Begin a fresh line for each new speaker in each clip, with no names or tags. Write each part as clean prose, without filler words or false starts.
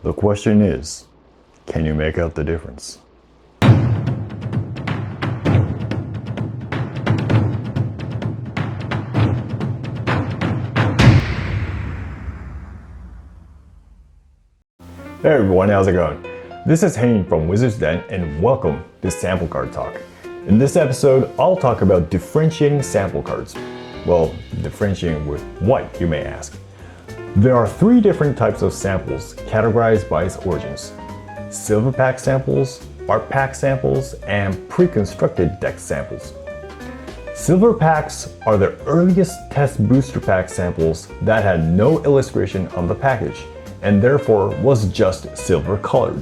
The question is, can you make out the difference? Hey everyone, how's it going? This is Hayden from Wizard's Den and welcome to Sample Card Talk. In this episode, I'll talk about differentiating sample cards. Well, differentiating with what, you may ask. There are three different types of samples categorized by its origins. Silver pack samples, art pack samples, and pre-constructed deck samples. Silver packs are the earliest test booster pack samples that had no illustration on the package, and therefore was just silver colored.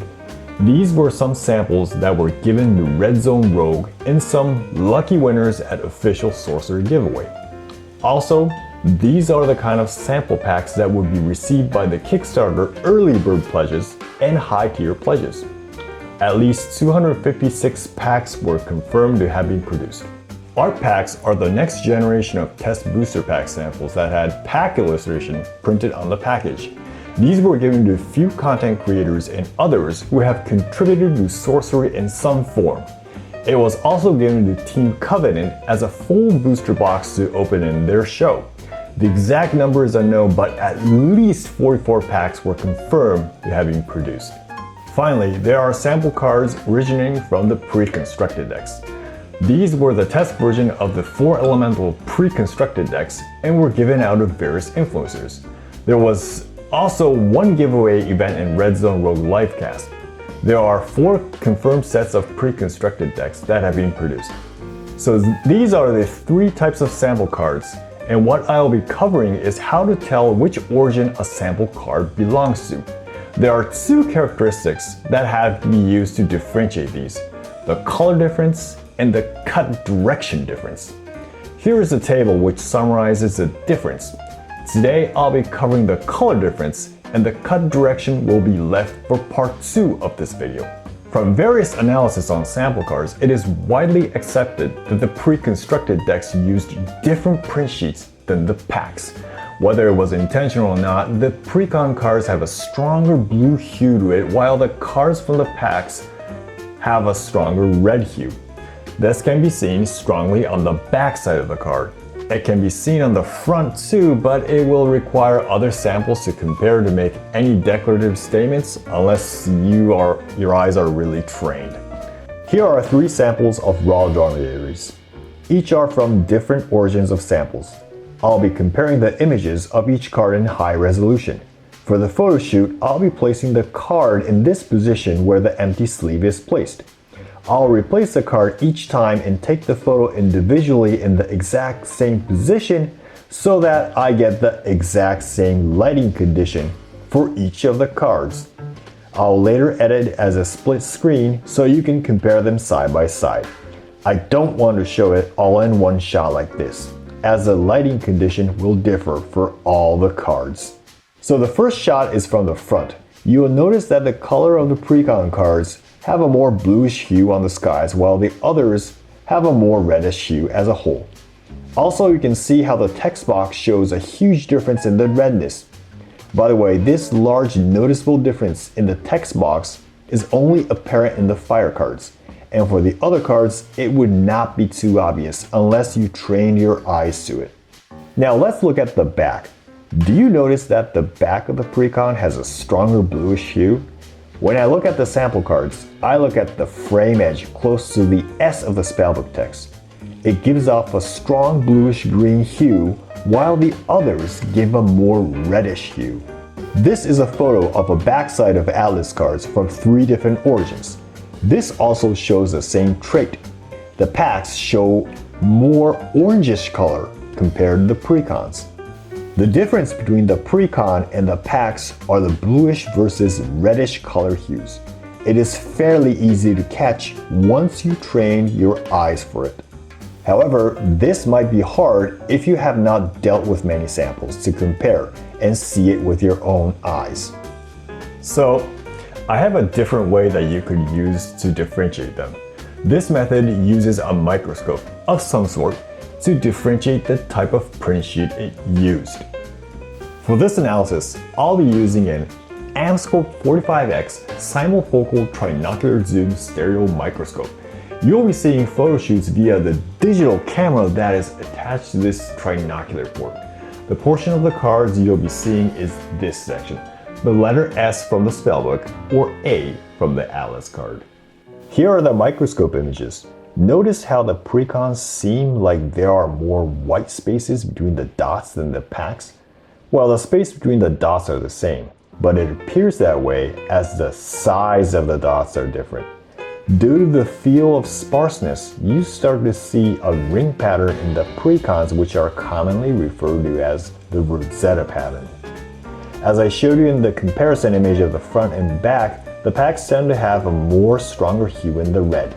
These were some samples that were given to Red Zone Rogue and some lucky winners at official Sorcery giveaway. Also, these are the kind of sample packs that would be received by the Kickstarter early bird pledges and high tier pledges. At least 256 packs were confirmed to have been produced. Art packs are the next generation of test booster pack samples that had pack illustration printed on the package. These were given to few content creators and others who have contributed to Sorcery in some form. It was also given to Team Covenant as a full booster box to open in their show. The exact number is unknown, but at least 44 packs were confirmed to have been produced. Finally, there are sample cards originating from the pre-constructed decks. These were the test version of the 4 elemental pre-constructed decks and were given out of various influencers. There was also one giveaway event in Red Zone Rogue Livecast. There are 4 confirmed sets of pre-constructed decks that have been produced. So these are the 3 types of sample cards, and what I'll be covering is how to tell which origin a sample card belongs to. There are 2 characteristics that have to be used to differentiate these: the color difference and the cut direction difference. Here is a table which summarizes the difference. Today I'll be covering the color difference, and the cut direction will be left for part 2 of this video. From various analysis on sample cards, it is widely accepted that the pre-constructed decks used different print sheets than the packs. Whether it was intentional or not, the pre-con cards have a stronger blue hue to it, while the cards from the packs have a stronger red hue. This can be seen strongly on the back side of the card. It can be seen on the front too, but it will require other samples to compare to make any declarative statements unless your eyes are really trained. Here are 3 samples of raw dromedaries. Each are from different origins of samples. I'll be comparing the images of each card in high resolution. For the photo shoot, I'll be placing the card in this position where the empty sleeve is placed. I'll replace the card each time and take the photo individually in the exact same position so that I get the exact same lighting condition for each of the cards. I'll later edit as a split screen so you can compare them side by side. I don't want to show it all in one shot like this, as the lighting condition will differ for all the cards. So the first shot is from the front. You will notice that the color of the pre-con cards have a more bluish hue on the skies, while the others have a more reddish hue as a whole. Also, you can see how the text box shows a huge difference in the redness. By the way, this large noticeable difference in the text box is only apparent in the fire cards, and for the other cards, it would not be too obvious unless you train your eyes to it. Now let's look at the back. Do you notice that the back of the pre-con has a stronger bluish hue? When I look at the sample cards, I look at the frame edge close to the S of the spellbook text. It gives off a strong bluish-green hue, while the others give a more reddish hue. This is a photo of a backside of Atlas cards from 3 different origins. This also shows the same trait. The packs show more orangish color compared to the pre-cons. The difference between the pre-con and the packs are the bluish versus reddish color hues. It is fairly easy to catch once you train your eyes for it. However, this might be hard if you have not dealt with many samples to compare and see it with your own eyes. So, I have a different way that you could use to differentiate them. This method uses a microscope of some sort to differentiate the type of print sheet it used. For this analysis, I'll be using an Amscope 45X simulfocal trinocular zoom stereo microscope. You'll be seeing photo shoots via the digital camera that is attached to this trinocular port. The portion of the cards you'll be seeing is this section, the letter S from the spellbook or A from the atlas card. Here are the microscope images. Notice how the precons seem like there are more white spaces between the dots than the packs? Well, the space between the dots are the same, but it appears that way as the size of the dots are different. Due to the feel of sparseness, you start to see a ring pattern in the precons, which are commonly referred to as the Rosetta pattern. As I showed you in the comparison image of the front and back, the packs tend to have a more stronger hue in the red.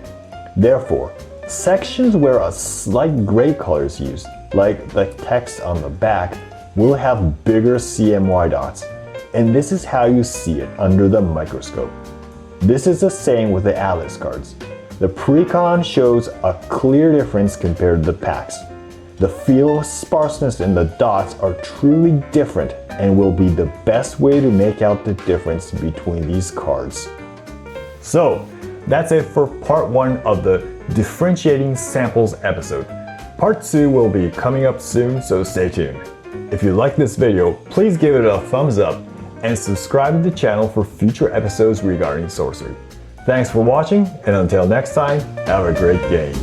Therefore, sections where a slight gray color is used, like the text on the back, will have bigger CMY dots, and this is how you see it under the microscope. This is the same with the atlas cards. The precon shows a clear difference compared to the packs. The feel of sparseness in the dots are truly different and will be the best way to make out the difference between these cards. So, that's it for part 1 of the differentiating samples episode. Part 2 will be coming up soon, so stay tuned. If you like this video, please give it a thumbs up and subscribe to the channel for future episodes regarding sorcery. Thanks for watching, and until next time, have a great game.